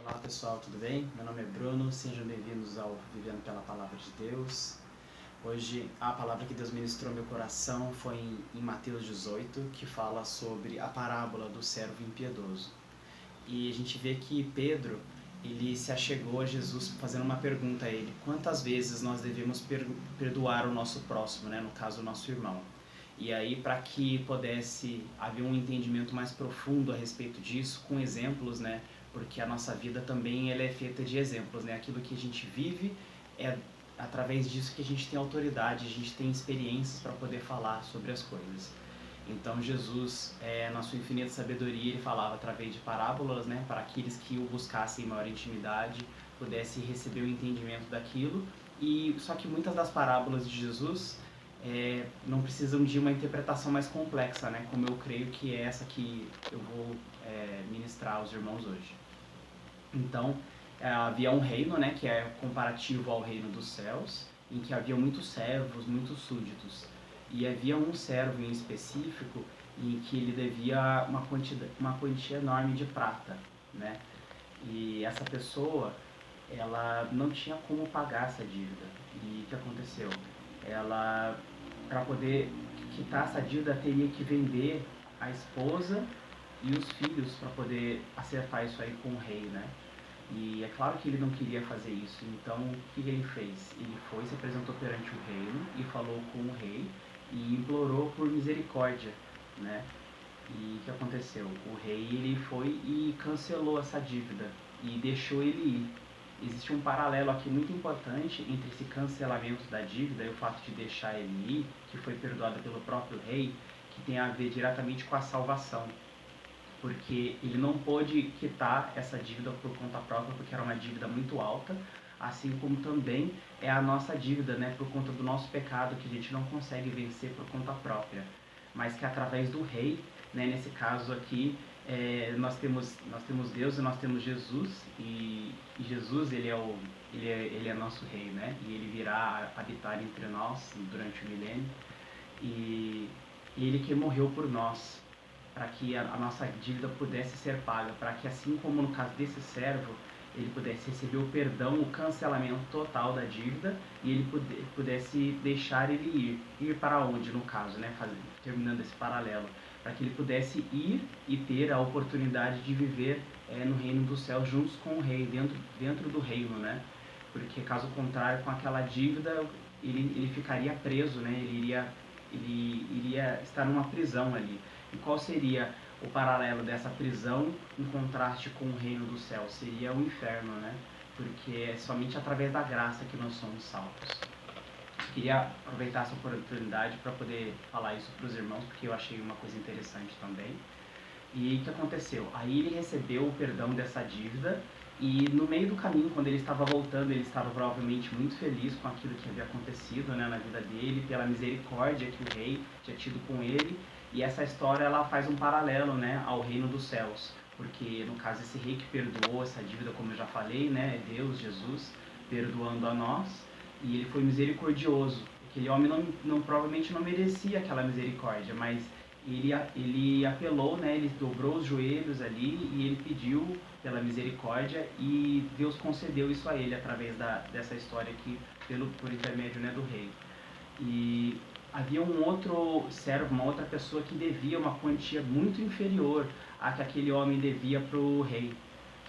Olá pessoal, tudo bem? Meu nome é Bruno, sejam bem-vindos ao Vivendo pela Palavra de Deus. Hoje a palavra que Deus ministrou no meu coração foi em Mateus 18, que fala sobre a parábola do servo impiedoso. E a gente vê que Pedro, ele se achegou a Jesus fazendo uma pergunta a ele: quantas vezes nós devemos perdoar o nosso próximo, né? No caso o nosso irmão. E aí, para que pudesse haver um entendimento mais profundo a respeito disso, com exemplos, né? Porque a nossa vida também ela é feita de exemplos, né? Aquilo que a gente vive é através disso que a gente tem autoridade, a gente tem experiências para poder falar sobre as coisas. Então Jesus, na sua infinita sabedoria, ele falava através de parábolas, né? Para aqueles que o buscassem em maior intimidade, pudessem receber o entendimento daquilo. E só que muitas das parábolas de Jesus não precisam de uma interpretação mais complexa, né? Como eu creio que é essa que eu vou ministrar aos irmãos hoje. Então, havia um reino, né, que é comparativo ao reino dos céus, em que havia muitos servos, muitos súditos. E havia um servo em específico em que ele devia uma quantia enorme de prata, né? E essa pessoa, ela não tinha como pagar essa dívida. E o que aconteceu? Ela, para poder quitar essa dívida, teria que vender a esposa e os filhos para poder acertar isso aí com o rei, né? E é claro que ele não queria fazer isso, então o que ele fez? Ele foi, se apresentou perante o reino e falou com o rei e implorou por misericórdia, né? E o que aconteceu? O rei ele foi e cancelou essa dívida e deixou ele ir. Existe um paralelo aqui muito importante entre esse cancelamento da dívida e o fato de deixar ele ir, que foi perdoado pelo próprio rei, que tem a ver diretamente com a salvação. Porque ele não pôde quitar essa dívida por conta própria, porque era uma dívida muito alta, assim como também é a nossa dívida, né, por conta do nosso pecado, que a gente não consegue vencer por conta própria, mas que através do rei, né, nesse caso aqui, nós temos Deus e nós temos Jesus, e Jesus ele é nosso rei, né, e ele virá habitar entre nós durante o milênio, e ele que morreu por nós, para que a nossa dívida pudesse ser paga, para que assim como no caso desse servo, ele pudesse receber o perdão, o cancelamento total da dívida e ele pudesse deixar ele ir. Ir para onde, no caso, né? Terminando esse paralelo. Para que ele pudesse ir e ter a oportunidade de viver no reino dos céus juntos com o rei, dentro do reino, né? Porque caso contrário, com aquela dívida, ele ficaria preso, né? Ele iria estar numa prisão ali. E qual seria o paralelo dessa prisão em contraste com o reino do céu? Seria o inferno, né? Porque é somente através da graça que nós somos salvos. Eu queria aproveitar essa oportunidade para poder falar isso para os irmãos, porque eu achei uma coisa interessante também. E o que aconteceu? Aí ele recebeu o perdão dessa dívida e no meio do caminho, quando ele estava voltando, ele estava provavelmente muito feliz com aquilo que havia acontecido, né, na vida dele, pela misericórdia que o rei tinha tido com ele. E essa história ela faz um paralelo, né, ao reino dos céus, porque no caso esse rei que perdoou essa dívida, como eu já falei, né, é Deus, Jesus, perdoando a nós, e ele foi misericordioso. Aquele homem provavelmente não merecia aquela misericórdia, mas ele apelou, né, ele dobrou os joelhos ali e ele pediu pela misericórdia e Deus concedeu isso a ele através dessa história aqui, por intermédio, né, do rei. E havia um outro servo, uma outra pessoa que devia uma quantia muito inferior à que aquele homem devia para o rei,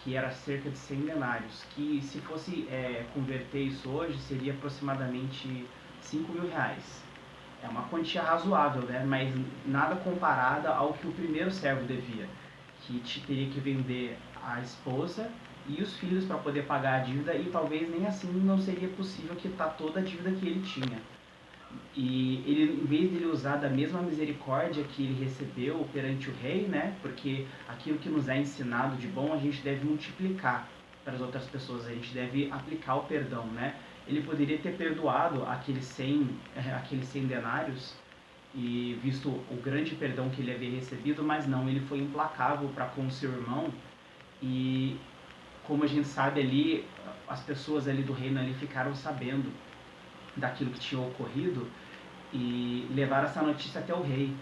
que era cerca de 100 denários, que se fosse converter isso hoje seria aproximadamente 5 mil reais. É uma quantia razoável, né? Mas nada comparada ao que o primeiro servo devia, que teria que vender a esposa e os filhos para poder pagar a dívida, e talvez nem assim não seria possível quitar toda a dívida que ele tinha. E ele, em vez de ele usar da mesma misericórdia que ele recebeu perante o rei, né? Porque aquilo que nos é ensinado de bom a gente deve multiplicar para as outras pessoas, a gente deve aplicar o perdão, né? Ele poderia ter perdoado aqueles 100 denários e visto o grande perdão que ele havia recebido, mas não, ele foi implacável para com o seu irmão. E como a gente sabe ali, as pessoas ali do reino ali ficaram sabendo daquilo que tinha ocorrido e levaram essa notícia até o rei.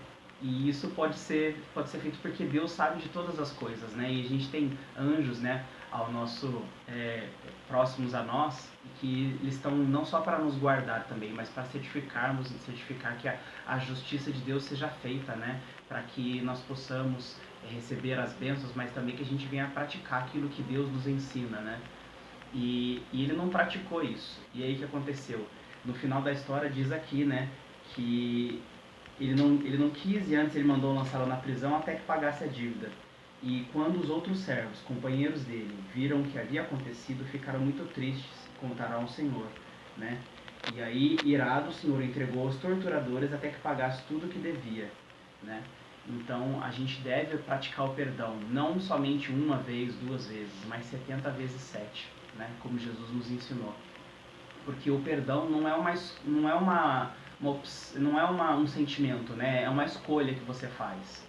E isso pode ser feito porque Deus sabe de todas as coisas, né? E a gente tem anjos, né, ao nosso próximos a nós, e que eles estão não só para nos guardar também, mas para certificar que a justiça de Deus seja feita, né? Para que nós possamos receber as bênçãos, mas também que a gente venha praticar aquilo que Deus nos ensina, né? E ele não praticou isso. E aí o que aconteceu? No final da história diz aqui, né, que ele não quis, e antes ele mandou lançá-lo na prisão até que pagasse a dívida. E quando os outros servos, companheiros dele, viram o que havia acontecido, ficaram muito tristes e contaram ao Senhor, né? E aí, irado, o Senhor entregou aos torturadores até que pagasse tudo o que devia, né? Então, a gente deve praticar o perdão, não somente uma vez, duas vezes, mas 70 vezes 7, né? Como Jesus nos ensinou. Porque o perdão não é um sentimento, né? É uma escolha que você faz.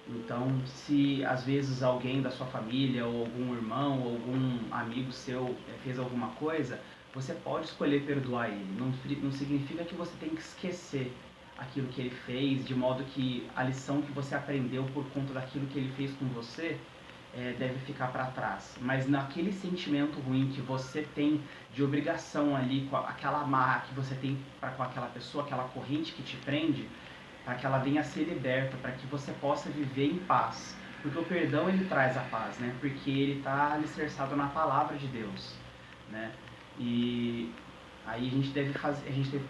Então, se às vezes alguém da sua família, ou algum irmão, ou algum amigo seu fez alguma coisa, você pode escolher perdoar ele. Não significa que você tem que esquecer aquilo que ele fez, de modo que a lição que você aprendeu por conta daquilo que ele fez com você deve ficar para trás. Mas naquele sentimento ruim que você tem de obrigação ali, com aquela amarra que você tem com aquela pessoa, aquela corrente que te prende, para que ela venha a ser liberta, para que você possa viver em paz. Porque o perdão ele traz a paz, né? Porque ele está alicerçado na palavra de Deus, né? E aí a gente deve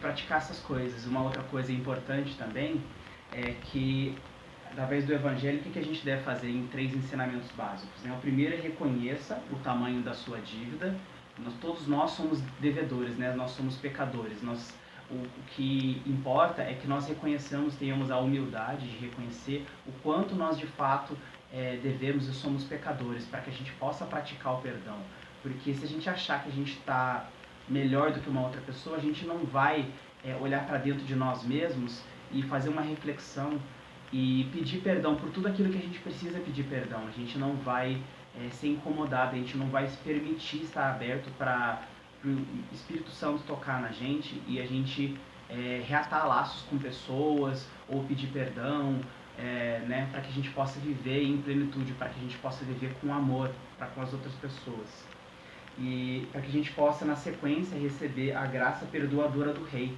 praticar essas coisas. Uma outra coisa importante também é que através do Evangelho, o que a gente deve fazer em 3 ensinamentos básicos, né? O primeiro é reconheça o tamanho da sua dívida. Todos nós somos devedores, né? Nós somos pecadores. O que importa é que nós reconheçamos, tenhamos a humildade de reconhecer o quanto nós de fato devemos e somos pecadores, para que a gente possa praticar o perdão. Porque se a gente achar que a gente está melhor do que uma outra pessoa, a gente não vai olhar para dentro de nós mesmos e fazer uma reflexão e pedir perdão por tudo aquilo que a gente precisa pedir perdão. A gente não vai ser incomodado, a gente não vai se permitir estar aberto para o Espírito Santo tocar na gente e a gente reatar laços com pessoas ou pedir perdão, né, para que a gente possa viver em plenitude, para que a gente possa viver com amor para com as outras pessoas. E para que a gente possa, na sequência, receber a graça perdoadora do Rei,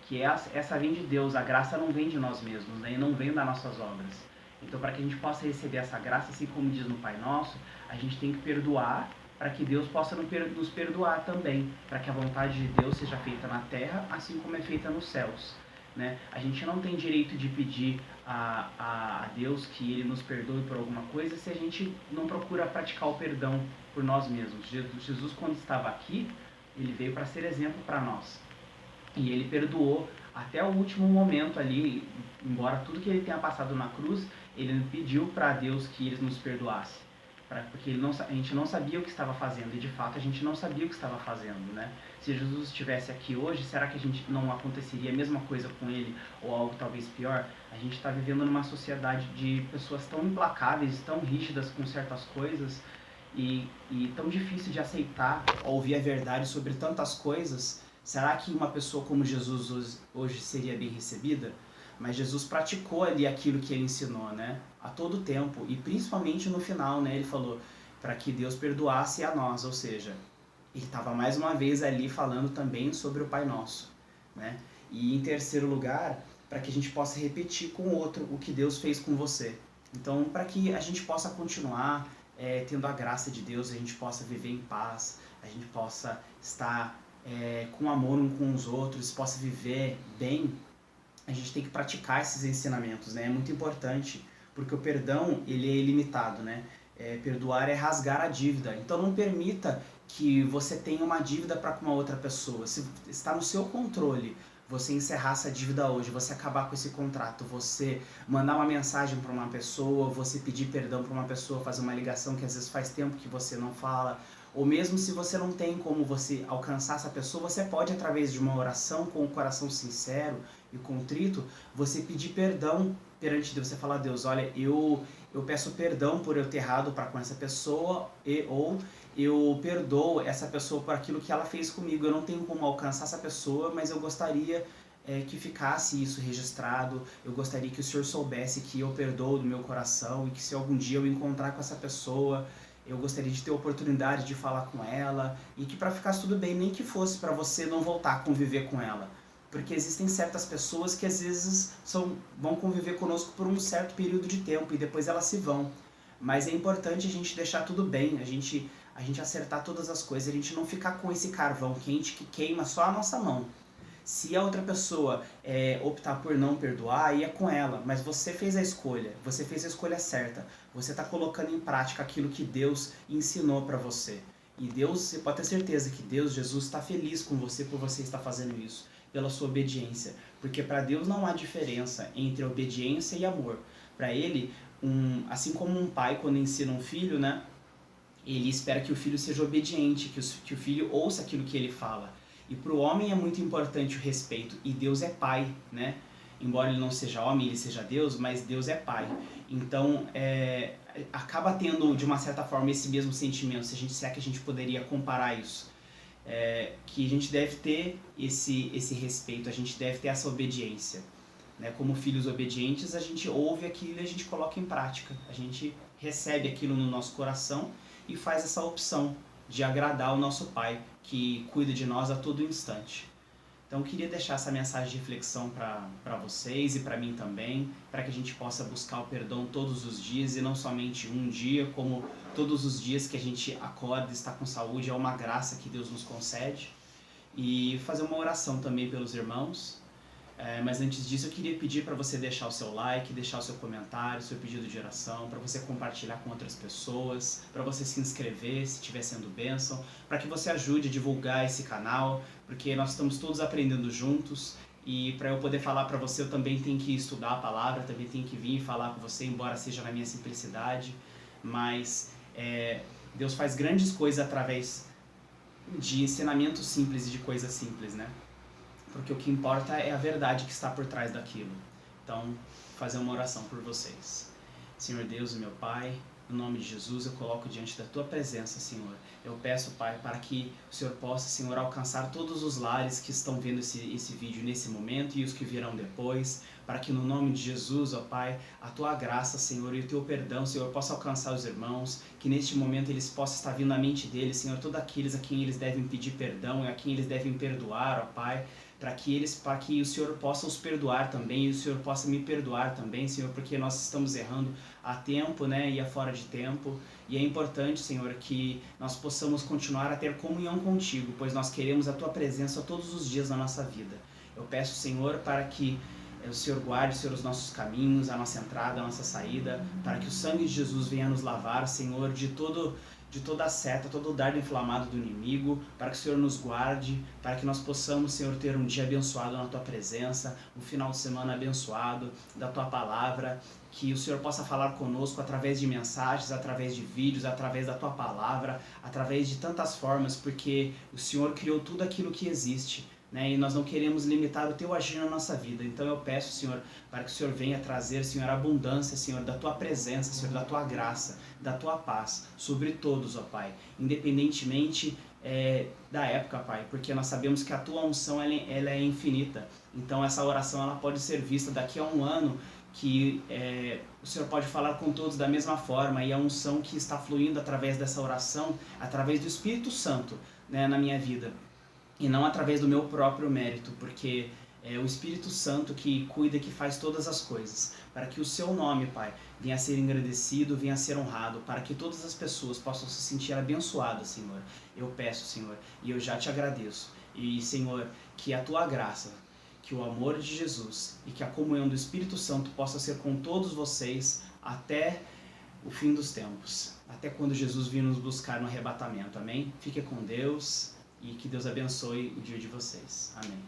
que essa vem de Deus. A graça não vem de nós mesmos, né? E não vem das nossas obras. Então, para que a gente possa receber essa graça, assim como diz no Pai Nosso, a gente tem que perdoar para que Deus possa nos perdoar também, para que a vontade de Deus seja feita na terra, assim como é feita nos céus, né? A gente não tem direito de pedir a Deus que Ele nos perdoe por alguma coisa se a gente não procura praticar o perdão por nós mesmos. Jesus, quando estava aqui, Ele veio para ser exemplo para nós. E Ele perdoou até o último momento ali, embora tudo que Ele tenha passado na cruz, Ele pediu para Deus que Ele nos perdoasse. Porque a gente não sabia o que estava fazendo, e de fato a gente não sabia o que estava fazendo, né? Se Jesus estivesse aqui hoje, será que a gente não aconteceria a mesma coisa com ele, ou algo talvez pior? A gente está vivendo numa sociedade de pessoas tão implacáveis, tão rígidas com certas coisas, e tão difícil de aceitar, ouvir a verdade sobre tantas coisas. Será que uma pessoa como Jesus hoje seria bem recebida? Mas Jesus praticou ali aquilo que ele ensinou, né? A todo tempo, e principalmente no final, né? Ele falou para que Deus perdoasse a nós, ou seja, ele estava mais uma vez ali falando também sobre o Pai Nosso, né? E em terceiro lugar, para que a gente possa repetir com o outro o que Deus fez com você. Então, para que a gente possa continuar tendo a graça de Deus, a gente possa viver em paz, a gente possa estar com amor uns com os outros, possa viver bem, a gente tem que praticar esses ensinamentos, né? É muito importante, porque o perdão, ele é ilimitado, né? Perdoar é rasgar a dívida. Então não permita que você tenha uma dívida para com uma outra pessoa. Se está no seu controle você encerrar essa dívida hoje, você acabar com esse contrato, você mandar uma mensagem para uma pessoa, você pedir perdão para uma pessoa, fazer uma ligação que às vezes faz tempo que você não fala, ou mesmo se você não tem como você alcançar essa pessoa, você pode, através de uma oração com o coração sincero e contrito, você pedir perdão perante Deus. Você fala: Deus, olha, eu peço perdão por eu ter errado para com essa pessoa, ou eu perdoo essa pessoa por aquilo que ela fez comigo. Eu não tenho como alcançar essa pessoa, mas eu gostaria que ficasse isso registrado. Eu gostaria que o Senhor soubesse que eu perdoo do meu coração, e que se algum dia eu encontrar com essa pessoa, eu gostaria de ter a oportunidade de falar com ela, e que para ficar tudo bem, nem que fosse para você não voltar a conviver com ela. Porque existem certas pessoas que às vezes vão conviver conosco por um certo período de tempo e depois elas se vão. Mas é importante a gente deixar tudo bem, a gente acertar todas as coisas, a gente não ficar com esse carvão quente que queima só a nossa mão. Se a outra pessoa optar por não perdoar, aí é com ela, mas você fez a escolha certa. Você está colocando em prática aquilo que Deus ensinou para você. E Deus, você pode ter certeza que Deus, Jesus, está feliz com você por você estar fazendo isso, pela sua obediência. Porque para Deus não há diferença entre obediência e amor. Para Ele, assim como um pai quando ensina um filho, né, ele espera que o filho seja obediente, que o filho ouça aquilo que ele fala. E para o homem é muito importante o respeito, e Deus é pai, né? Embora ele não seja homem, ele seja Deus, mas Deus é pai. Então, acaba tendo, de uma certa forma, esse mesmo sentimento, será que a gente poderia comparar isso? Que a gente deve ter esse respeito, a gente deve ter essa obediência. Né? Como filhos obedientes, a gente ouve aquilo e a gente coloca em prática. A gente recebe aquilo no nosso coração e faz essa opção de agradar o nosso Pai, que cuida de nós a todo instante. Então eu queria deixar essa mensagem de reflexão para vocês e para mim também, para que a gente possa buscar o perdão todos os dias e não somente um dia, como todos os dias que a gente acorda e está com saúde, é uma graça que Deus nos concede. E fazer uma oração também pelos irmãos. Mas antes disso eu queria pedir para você deixar o seu like, deixar o seu comentário, seu pedido de oração, para você compartilhar com outras pessoas, para você se inscrever se estiver sendo bênção, para que você ajude a divulgar esse canal, porque nós estamos todos aprendendo juntos, e para eu poder falar para você eu também tenho que estudar a palavra, também tenho que vir e falar com você, embora seja na minha simplicidade, mas Deus faz grandes coisas através de ensinamentos simples e de coisas simples, né? Porque o que importa é a verdade que está por trás daquilo. Então, fazer uma oração por vocês. Senhor Deus e meu Pai, no nome de Jesus eu coloco diante da Tua presença, Senhor. Eu peço, Pai, para que o Senhor possa, Senhor, alcançar todos os lares que estão vendo esse vídeo nesse momento e os que virão depois, para que no nome de Jesus, ó Pai, a Tua graça, Senhor, e o Teu perdão, Senhor, possa alcançar os irmãos, que neste momento eles possam estar vindo à mente deles, Senhor, todos aqueles a quem eles devem pedir perdão e a quem eles devem perdoar, ó Pai, para que o Senhor possa os perdoar também, e o Senhor possa me perdoar também, Senhor, porque nós estamos errando a tempo, né, e a fora de tempo, e é importante, Senhor, que nós possamos continuar a ter comunhão contigo, pois nós queremos a Tua presença todos os dias na nossa vida. Eu peço, Senhor, para que o Senhor guarde, Senhor, os nossos caminhos, a nossa entrada, a nossa saída, para que o sangue de Jesus venha nos lavar, Senhor, de toda a seta, todo o dardo inflamado do inimigo, para que o Senhor nos guarde, para que nós possamos, Senhor, ter um dia abençoado na Tua presença, um final de semana abençoado da Tua palavra, que o Senhor possa falar conosco através de mensagens, através de vídeos, através da Tua palavra, através de tantas formas, porque o Senhor criou tudo aquilo que existe, né? E nós não queremos limitar o Teu agir na nossa vida. Então eu peço, Senhor, para que o Senhor venha trazer, Senhor, abundância, Senhor, da Tua presença, Senhor, da Tua graça, da Tua paz, sobre todos, ó Pai, independentemente da época, Pai, porque nós sabemos que a Tua unção ela é infinita. Então essa oração ela pode ser vista daqui a um ano, que o Senhor pode falar com todos da mesma forma, e a unção que está fluindo através dessa oração, através do Espírito Santo, né, na minha vida, e não através do meu próprio mérito, porque é o Espírito Santo que cuida e que faz todas as coisas, para que o Seu nome, Pai, venha a ser engrandecido, venha a ser honrado, para que todas as pessoas possam se sentir abençoadas, Senhor. Eu peço, Senhor, e eu já Te agradeço. E, Senhor, que a Tua graça, que o amor de Jesus e que a comunhão do Espírito Santo possa ser com todos vocês até o fim dos tempos, até quando Jesus vir nos buscar no arrebatamento. Amém? Fique com Deus. E que Deus abençoe o dia de vocês. Amém.